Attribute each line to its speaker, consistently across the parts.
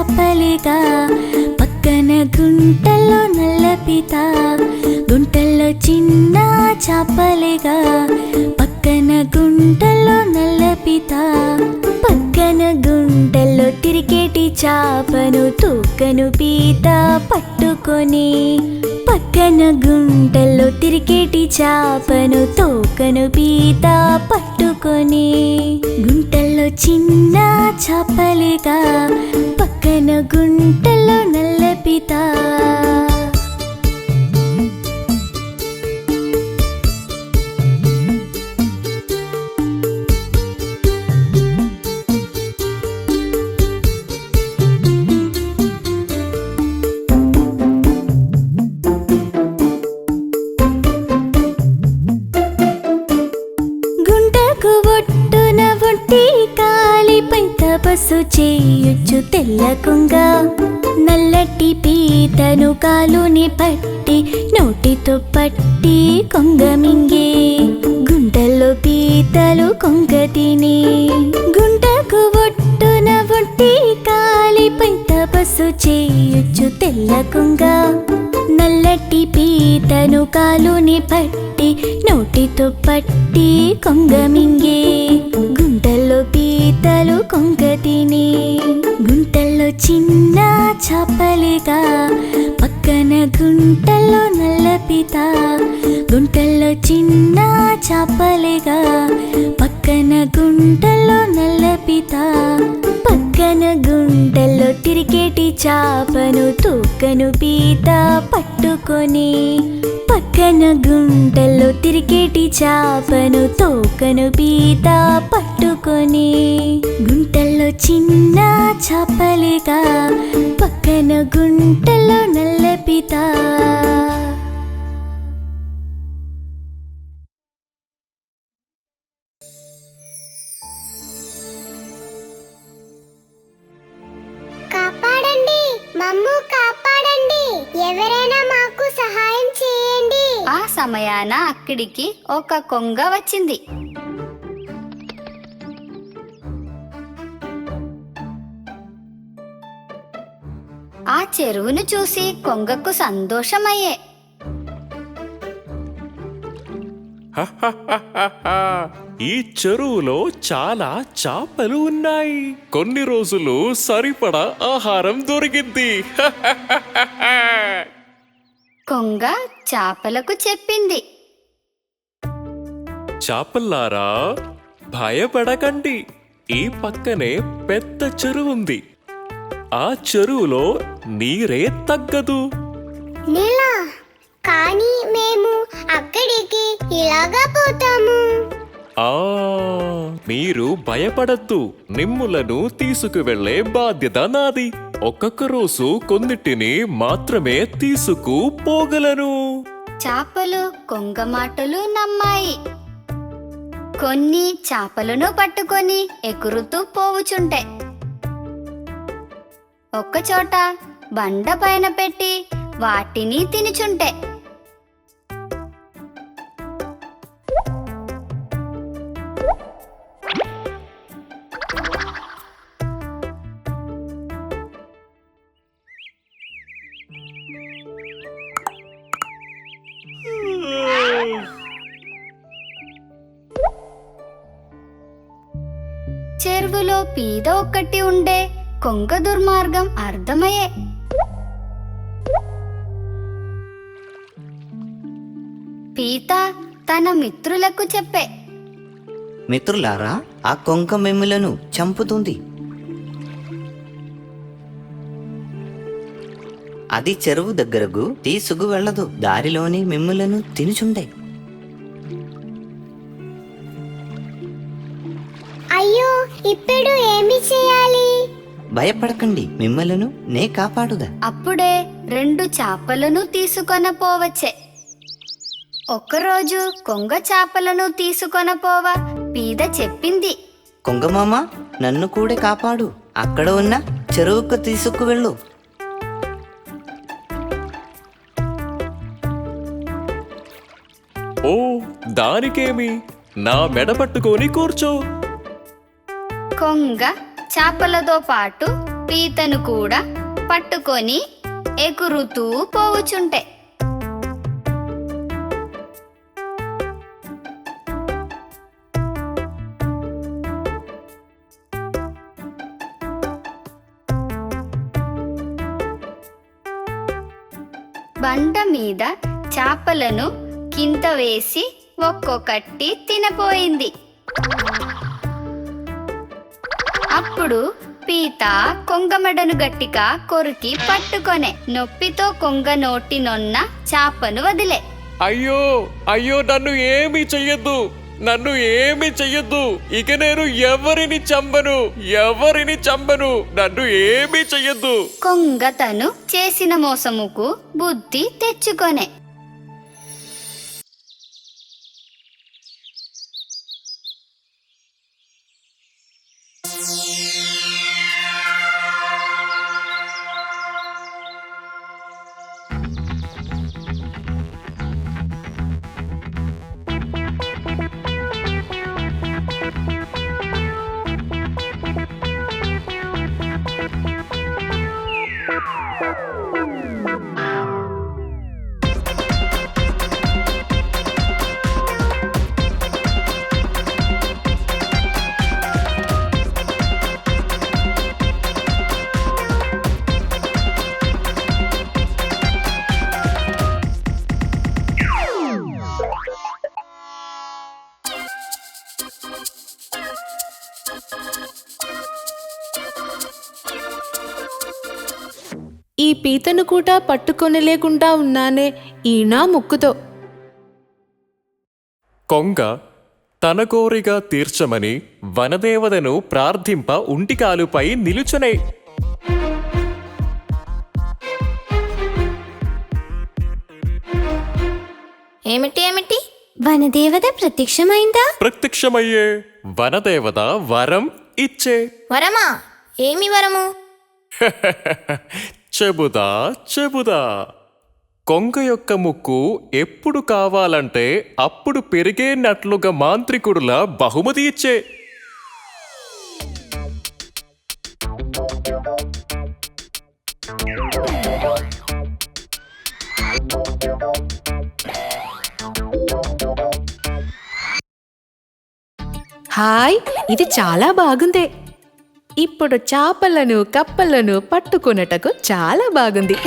Speaker 1: చాపలేగా పక్కన గుంటల్లో నల్ల పీత గుంటల్లో చిన్న చాపలేగా పక్కన గుంటల్లో నల్ల పీత పక్కన గుంటల్లో తిరిగేటి చాపను తూకను పీత పట్టుకొని పక్కన గుంటల్లో తిరిగేటి చాపను తోకను పీత పట్టుకొని గుంటల్లో చిన్న చాపలేగా పక్కన గుంటల్లో నల్ల పీత తపస్సు చేయొచ్చు తెల్ల కొంగ నల్లటి పీతను కాలుని పట్టి నోటితో పట్టి కొంగ మింగే గుంటల్లో పీతలు కొంగ తిని గుంటకు ఒట్టున ఒట్టి కాలిపై తపస్సు చేయొచ్చు తెల్ల కొంగ నల్లటి పీతను కాలుని పట్టి నోటితో పట్టి కొంగ మింగే గుంటల్లో పీతలు కొంగ తిని గుంటల్లో చిన్న చాపలేగా పక్కన గుంటల్లో నల్ల పీత గుంటల్లో చిన్న చాపలేగా పక్కన గుంటల్లో నల్ల పీత పక్కన గుంటల్లో తిరిగేటి చాపను తూకను పీత పట్టుకొని పక్కన గుంటల్లో తిరిగేటి చాపను తోకను పీత పట్టుకొని గుంటల్లో చిన్న చాపలేగా పక్కన గుంటల్లో నల్ల పీత
Speaker 2: కాపాడండి, మమ్ము కాపాడండి, ఎవరైనా మాకు సహాయం చేయండి.
Speaker 3: ఆ సమయాన అక్కడికి ఒక కొంగ వచ్చింది. ఆ చెరువును చూసి కొంగకు సంతోషమయ్యే.
Speaker 4: ఈ చెరువులో చాలా చాపలు ఉన్నాయి. కొన్ని రోజులు సరిపడా ఆహారం దొరికింది.
Speaker 3: కొంగ చాపలకు చెప్పింది,
Speaker 4: చాపల్లారా, భయపడకండి. ఈ పక్కనే పెద్ద చెరువుంది. ఆ చెరువులో నీరే తగ్గదు.
Speaker 2: నీలా, కానీ మేము అక్కడికి ఇలాగా పోతాము.
Speaker 4: మీరు భయపడద్దు. నిమ్ములను తీసుకువెళ్లే బాధ్యత నాది. ఒక్కొక్క రోజు కొన్నిటిని మాత్రమే తీసుకుపోగలను.
Speaker 3: చాపలు కొంగ మాటలు నమ్మాయి. కొన్ని చాపలను పట్టుకొని ఎగురుతూ పోవుచుంటే ఒక్కచోట బండ పైన పెట్టి వాటిని తినుచుంటే చెరువులో పీద ఒక్కటి ఉండే. కొంగ దుర్మార్గం అర్థమయ్యే. పీత తన మిత్రులకు చెప్పే,
Speaker 5: మిత్రులారా, ఆ కొంగ మిమ్ములను చంపుతుంది. అది చెరువు దగ్గరకు తీసుకు వెళ్ళదు. దారిలోని మిమ్ములను తినుచుండే.
Speaker 2: అయ్యో, ఇప్పుడు ఏమి చేయాలి?
Speaker 5: భయపడకండి, మిమ్మలను నే కాపాడుదా.
Speaker 3: అప్పుడే 2 చాపలను తీసుకొనపోవచ్చే. ఒకరోజు కొంగ చాపలను తీసుకొనపోవా పీద చెప్పింది,
Speaker 5: కొంగమామ, నన్ను కూడా కాపాడు. అక్కడ ఉన్న చెరువుకు తీసుకువెళ్ళు.
Speaker 4: ఓ, దానికేమి, నా మెడ పట్టుకొని కూర్చో.
Speaker 3: కొంగ చాపలతో పాటు పీతను కూడా పట్టుకొని ఎగురుతూ పోవుచుంటే బండ మీద చేపలను కింద వేసి ఒక్కొక్కటి తినపోయింది. అప్పుడు పీత కొంగమెడను గట్టిగా కొరికి పట్టుకొనే నొప్పితో కొంగ నోటినొన్న చేపను వదిలే.
Speaker 4: అయ్యో అయ్యో, నన్ను ఏమీ చెయ్యొద్దు, నన్ను ఏమీ చెయ్యొద్దు. ఇక నేను ఎవరిని చంపను, నన్ను ఏమీ చెయ్యొద్దు.
Speaker 3: కొంగ తను చేసిన మోసముకు బుద్ధి తెచ్చుకొనే.
Speaker 6: ఈ పీతను కూడా పట్టుకొనలేకుండా ఉన్నానే ఈ నా ముక్కుతో.
Speaker 4: కొంగ తన కోరిక తీర్చమని వనదేవతను ప్రార్థింప ఉంటికాలుపై నిలుచునే.
Speaker 1: ఏమిటి వనదేవత ప్రత్యక్షమైందా?
Speaker 4: ప్రత్యక్షమయ్యే వనదేవత వరం ఇచ్చే.
Speaker 1: వరమా? ఏమి వరము?
Speaker 4: చెబుదా. కొంగ యొక్క ముక్కు ఎప్పుడు కావాలంటే అప్పుడు పెరిగేనట్లుగా మాంత్రికుడులా బహుమతి ఇచ్చే.
Speaker 6: హాయ్, ఇది చాలా బాగుంది. ఇప్పుడు చేపలను కప్పలను పట్టుకొనుటకు చాలా బాగుంది.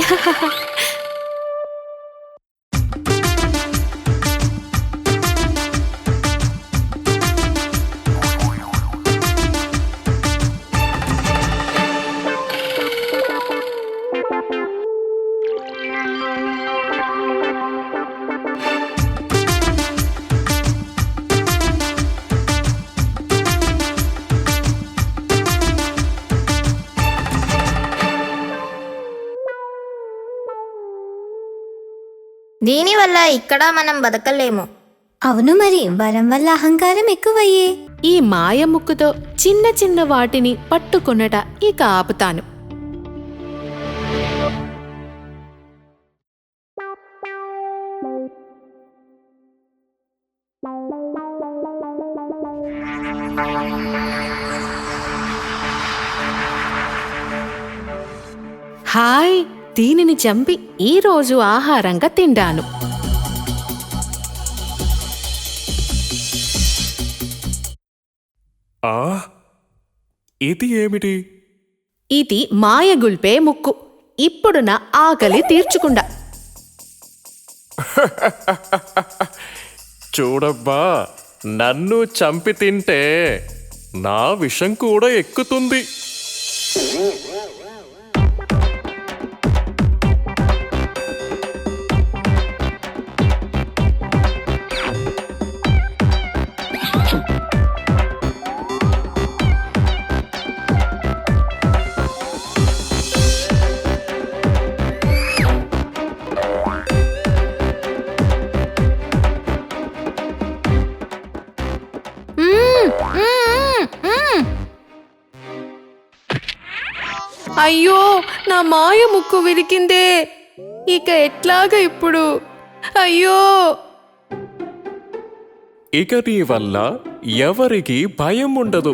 Speaker 7: దీనివల్ల ఇక్కడ మనం బతకలేము.
Speaker 1: అవును, మరి వరం వల్ల అహంకారం ఎక్కువయ్యే.
Speaker 6: ఈ మాయ ముక్కుతో చిన్న చిన్న వాటిని పట్టుకొనుట ఇక ఆపుతాను. హాయ్, దీనిని చంపి ఈరోజు ఆహారంగా తిండాను.
Speaker 4: ఇది ఏమిటి?
Speaker 6: ఇది మాయగుల్పే ముక్కు. ఇప్పుడు నా ఆకలి తీర్చుకుండా.
Speaker 4: చూడబ్బా, నన్ను చంపి తింటే నా విషం కూడా ఎక్కుతుంది.
Speaker 6: అయ్యో, నా మాయ ముక్కు విరికిందే. ఇక ఎట్లాగా ఇప్పుడు? అయ్యో!
Speaker 4: ఇక నీ వల్ల ఎవరికి భయం ఉండదు.